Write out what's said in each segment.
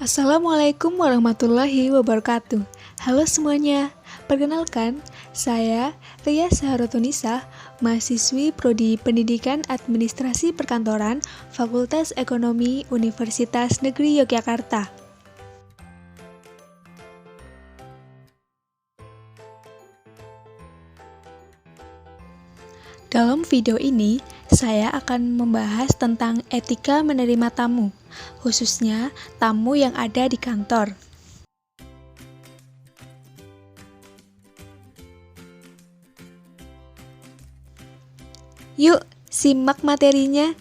Assalamualaikum warahmatullahi wabarakatuh. Halo semuanya, perkenalkan, saya Ria Saharotunisa, mahasiswi Prodi Pendidikan Administrasi Perkantoran, Fakultas Ekonomi Universitas Negeri Yogyakarta. Dalam video ini, saya akan membahas tentang etika menerima tamu, khususnya tamu yang ada di kantor. Yuk, simak materinya.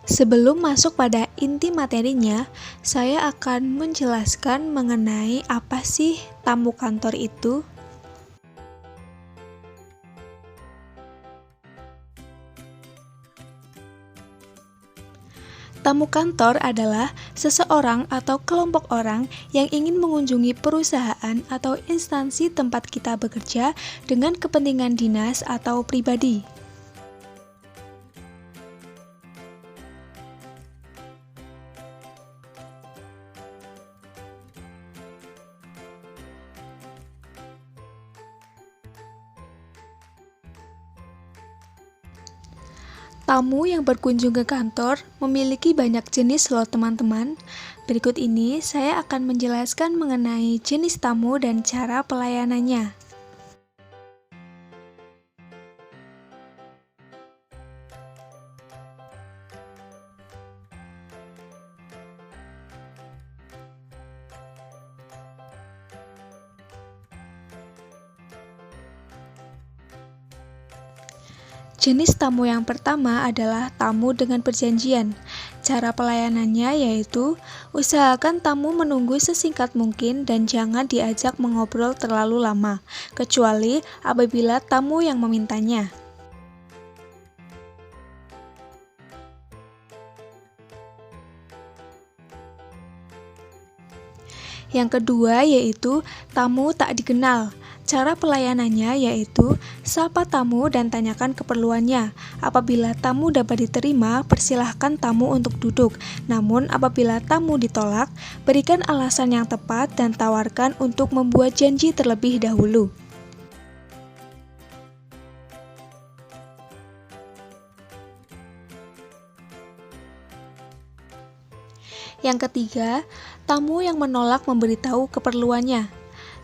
Sebelum masuk pada inti materinya, saya akan menjelaskan mengenai apa sih tamu kantor itu. Tamu kantor adalah seseorang atau kelompok orang yang ingin mengunjungi perusahaan atau instansi tempat kita bekerja dengan kepentingan dinas atau pribadi. Tamu yang berkunjung ke kantor memiliki banyak jenis loh teman-teman. Berikut ini saya akan menjelaskan mengenai jenis tamu dan cara pelayanannya. Jenis tamu yang pertama adalah tamu dengan perjanjian. Cara pelayanannya yaitu, usahakan tamu menunggu sesingkat mungkin dan jangan diajak mengobrol terlalu lama, kecuali apabila tamu yang memintanya. Yang kedua yaitu tamu tak dikenal. Cara pelayanannya yaitu sapa tamu dan tanyakan keperluannya. Apabila tamu dapat diterima, persilahkan tamu untuk duduk. Namun apabila tamu ditolak, berikan alasan yang tepat dan tawarkan untuk membuat janji terlebih dahulu. Yang ketiga, tamu yang menolak memberitahu keperluannya.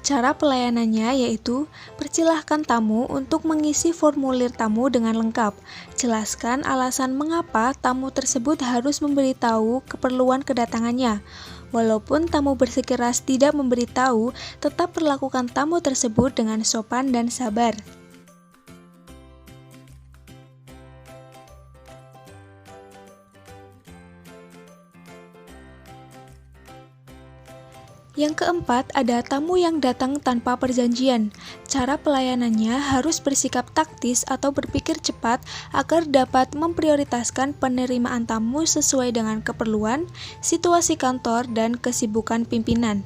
Cara pelayanannya yaitu, persilahkan tamu untuk mengisi formulir tamu dengan lengkap. Jelaskan alasan mengapa tamu tersebut harus memberitahu keperluan kedatangannya. Walaupun tamu bersikeras tidak memberitahu, tetap perlakukan tamu tersebut dengan sopan dan sabar. Yang keempat, ada tamu yang datang tanpa perjanjian. Cara pelayanannya harus bersikap taktis atau berpikir cepat agar dapat memprioritaskan penerimaan tamu sesuai dengan keperluan, situasi kantor, dan kesibukan pimpinan.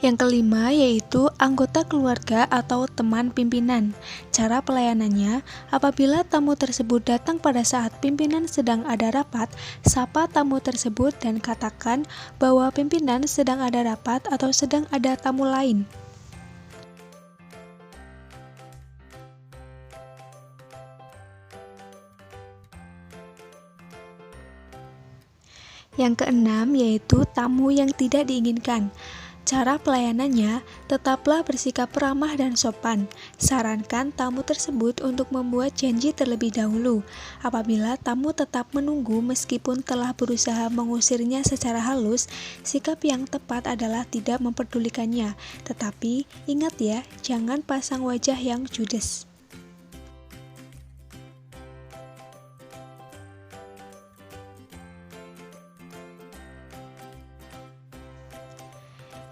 Yang kelima yaitu anggota keluarga atau teman pimpinan. Cara pelayanannya, apabila tamu tersebut datang pada saat pimpinan sedang ada rapat, sapa tamu tersebut dan katakan bahwa pimpinan sedang ada rapat atau sedang ada tamu lain. Yang keenam yaitu tamu yang tidak diinginkan. Cara pelayanannya, tetaplah bersikap ramah dan sopan. Sarankan tamu tersebut untuk membuat janji terlebih dahulu. Apabila tamu tetap menunggu meskipun telah berusaha mengusirnya secara halus, sikap yang tepat adalah tidak memperdulikannya. Tetapi ingat ya, jangan pasang wajah yang judes.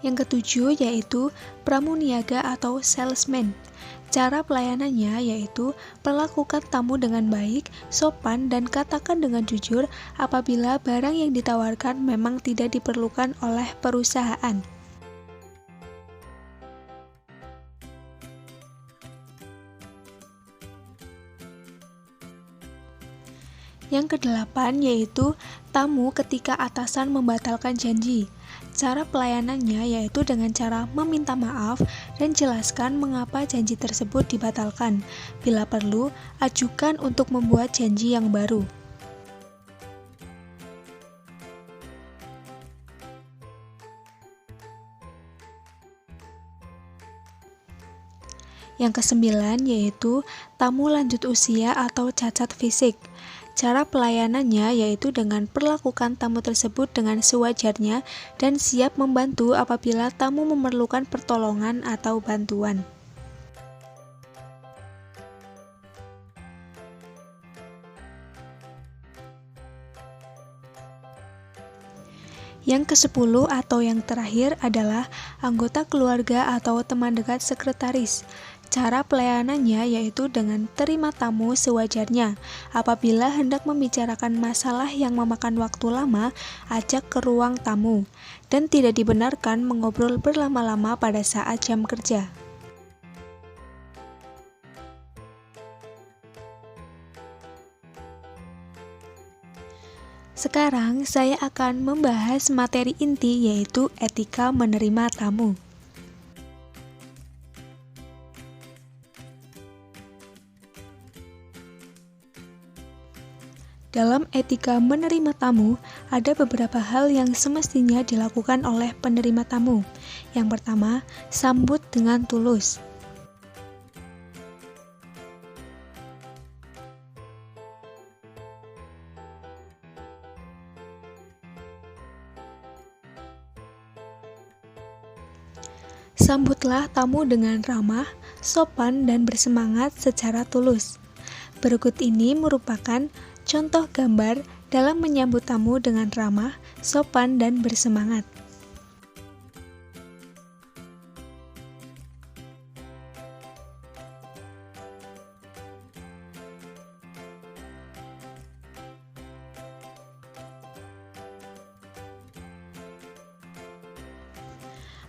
Yang ketujuh yaitu pramuniaga atau salesman. Cara pelayanannya yaitu perlakukan tamu dengan baik, sopan, dan katakan dengan jujur apabila barang yang ditawarkan memang tidak diperlukan oleh perusahaan. Yang kedelapan yaitu tamu ketika atasan membatalkan janji. Cara pelayanannya yaitu dengan cara meminta maaf dan jelaskan mengapa janji tersebut dibatalkan. Bila perlu, ajukan untuk membuat janji yang baru. Yang kesembilan yaitu tamu lanjut usia atau cacat fisik. Cara pelayanannya yaitu dengan perlakukan tamu tersebut dengan sewajarnya dan siap membantu apabila tamu memerlukan pertolongan atau bantuan. Yang ke-10 atau yang terakhir adalah anggota keluarga atau teman dekat sekretaris. Cara pelayanannya yaitu dengan terima tamu sewajarnya. Apabila hendak membicarakan masalah yang memakan waktu lama, ajak ke ruang tamu. Dan tidak dibenarkan mengobrol berlama-lama pada saat jam kerja. Sekarang saya akan membahas materi inti yaitu etika menerima tamu. Dalam etika menerima tamu, ada beberapa hal yang semestinya dilakukan oleh penerima tamu. Yang pertama, sambut dengan tulus. Sambutlah tamu dengan ramah, sopan, dan bersemangat secara tulus. Berikut ini merupakan contoh gambar dalam menyambut tamu dengan ramah, sopan, dan bersemangat.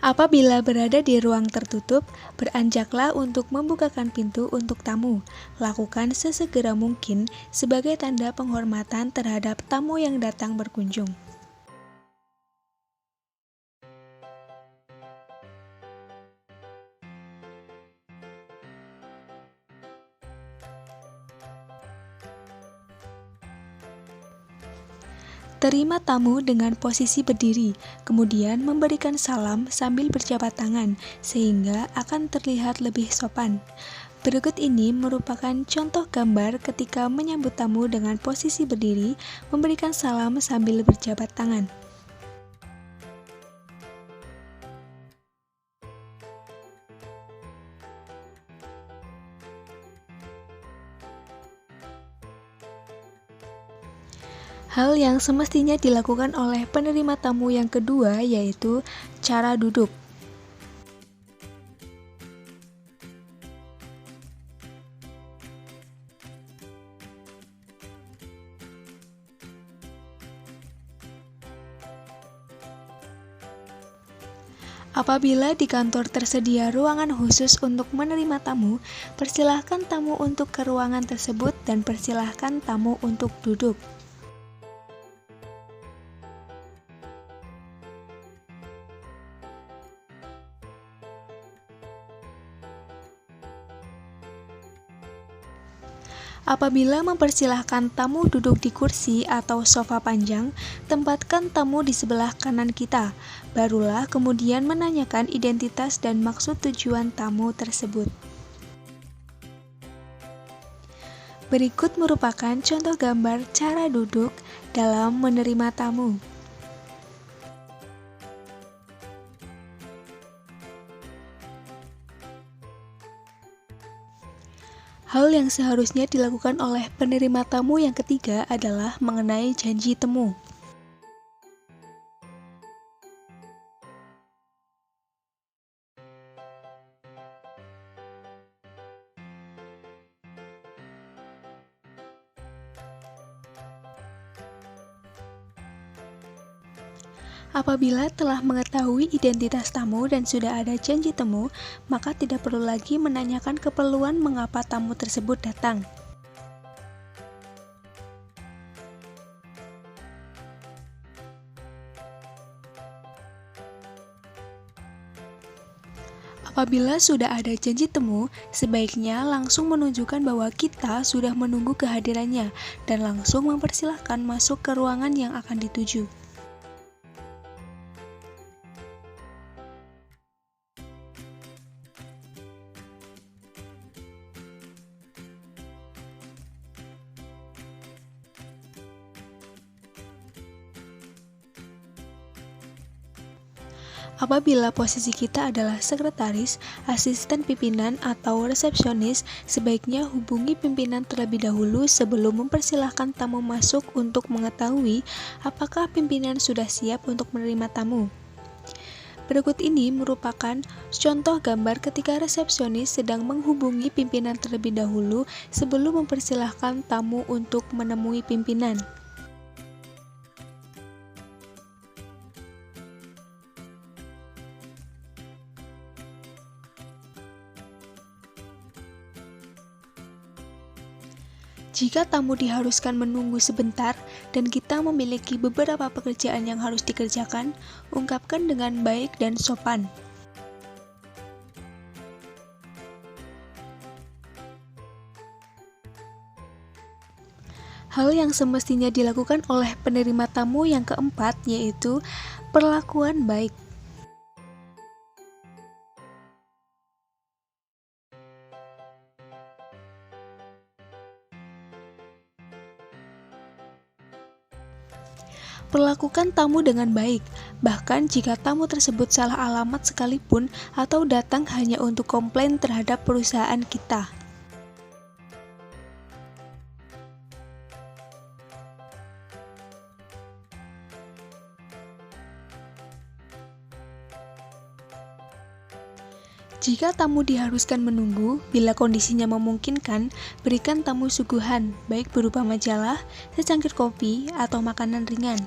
Apabila berada di ruang tertutup, beranjaklah untuk membukakan pintu untuk tamu. Lakukan sesegera mungkin sebagai tanda penghormatan terhadap tamu yang datang berkunjung. Terima tamu dengan posisi berdiri, kemudian memberikan salam sambil berjabat tangan, sehingga akan terlihat lebih sopan. Berikut ini merupakan contoh gambar ketika menyambut tamu dengan posisi berdiri, memberikan salam sambil berjabat tangan. Hal yang semestinya dilakukan oleh penerima tamu yang kedua yaitu cara duduk. Apabila di kantor tersedia ruangan khusus untuk menerima tamu, persilahkan tamu untuk ke ruangan tersebut dan persilahkan tamu untuk duduk. Apabila mempersilahkan tamu duduk di kursi atau sofa panjang, tempatkan tamu di sebelah kanan kita. Barulah kemudian menanyakan identitas dan maksud tujuan tamu tersebut. Berikut merupakan contoh gambar cara duduk dalam menerima tamu. Hal yang seharusnya dilakukan oleh penerima tamu yang ketiga adalah mengenai janji temu. Apabila telah mengetahui identitas tamu dan sudah ada janji temu, maka tidak perlu lagi menanyakan keperluan mengapa tamu tersebut datang. Apabila sudah ada janji temu, sebaiknya langsung menunjukkan bahwa kita sudah menunggu kehadirannya dan langsung mempersilahkan masuk ke ruangan yang akan dituju. Apabila posisi kita adalah sekretaris, asisten pimpinan, atau resepsionis, sebaiknya hubungi pimpinan terlebih dahulu sebelum mempersilahkan tamu masuk untuk mengetahui apakah pimpinan sudah siap untuk menerima tamu. Berikut ini merupakan contoh gambar ketika resepsionis sedang menghubungi pimpinan terlebih dahulu sebelum mempersilahkan tamu untuk menemui pimpinan. Jika tamu diharuskan menunggu sebentar dan kita memiliki beberapa pekerjaan yang harus dikerjakan, ungkapkan dengan baik dan sopan. Hal yang semestinya dilakukan oleh penerima tamu yang keempat yaitu perlakuan baik. Perlakukan tamu dengan baik, bahkan jika tamu tersebut salah alamat sekalipun atau datang hanya untuk komplain terhadap perusahaan kita. Jika tamu diharuskan menunggu, bila kondisinya memungkinkan, berikan tamu suguhan, baik berupa majalah, secangkir kopi, atau makanan ringan.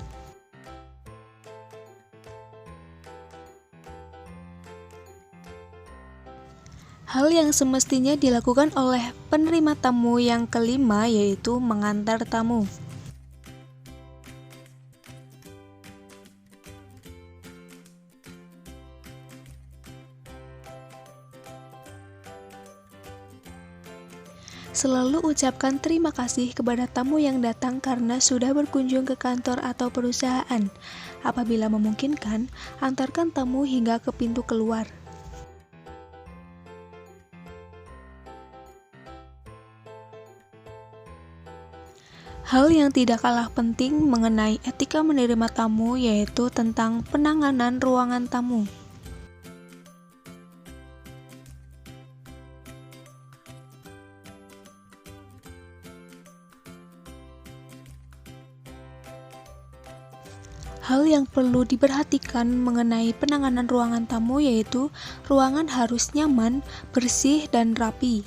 Hal yang semestinya dilakukan oleh penerima tamu yang kelima yaitu mengantar tamu. Selalu ucapkan terima kasih kepada tamu yang datang karena sudah berkunjung ke kantor atau perusahaan. Apabila memungkinkan, antarkan tamu hingga ke pintu keluar. Hal yang tidak kalah penting mengenai etika menerima tamu yaitu tentang penanganan ruangan tamu. Hal yang perlu diperhatikan mengenai penanganan ruangan tamu yaitu ruangan harus nyaman, bersih, dan rapi.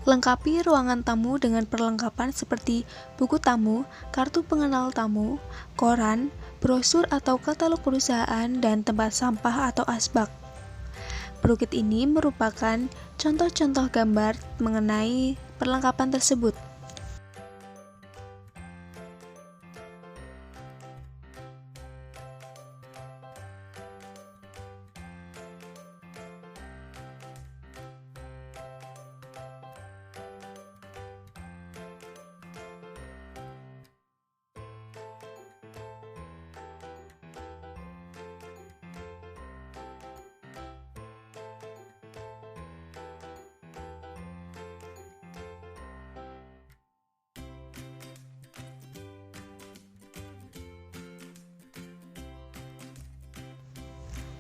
Lengkapi ruangan tamu dengan perlengkapan seperti buku tamu, kartu pengenal tamu, koran, brosur atau katalog perusahaan, dan tempat sampah atau asbak. Berikut ini merupakan contoh-contoh gambar mengenai perlengkapan tersebut.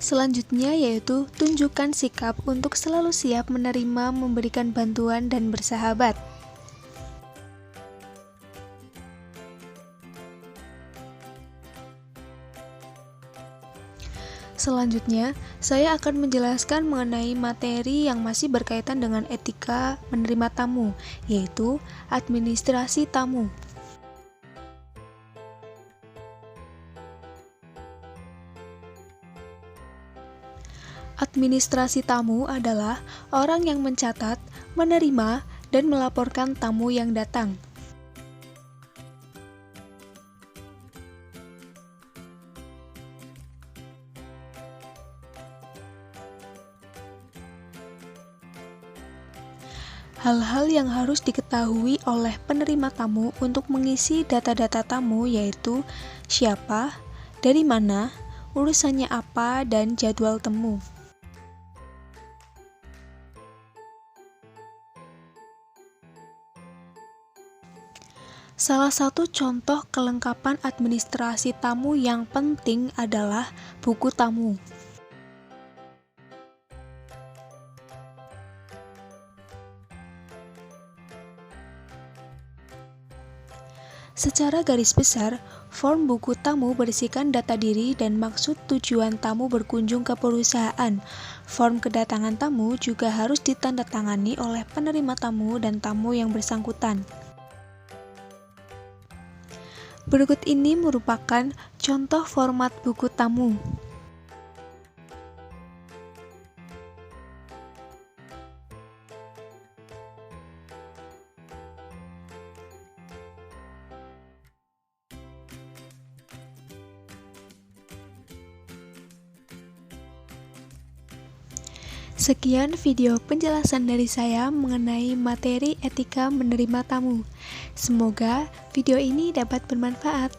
Selanjutnya yaitu tunjukkan sikap untuk selalu siap menerima, memberikan bantuan, dan bersahabat. Selanjutnya, saya akan menjelaskan mengenai materi yang masih berkaitan dengan etika menerima tamu, yaitu administrasi tamu. Administrasi tamu adalah orang yang mencatat, menerima, dan melaporkan tamu yang datang. Hal-hal yang harus diketahui oleh penerima tamu untuk mengisi data-data tamu yaitu siapa, dari mana, urusannya apa, dan jadwal temu. Salah satu contoh kelengkapan administrasi tamu yang penting adalah buku tamu. Secara garis besar, form buku tamu berisikan data diri dan maksud tujuan tamu berkunjung ke perusahaan. Form kedatangan tamu juga harus ditandatangani oleh penerima tamu dan tamu yang bersangkutan. Berikut ini merupakan contoh format buku tamu. Sekian video penjelasan dari saya mengenai materi etika menerima tamu. Semoga video ini dapat bermanfaat.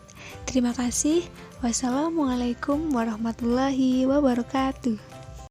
Terima kasih. Wassalamualaikum warahmatullahi wabarakatuh.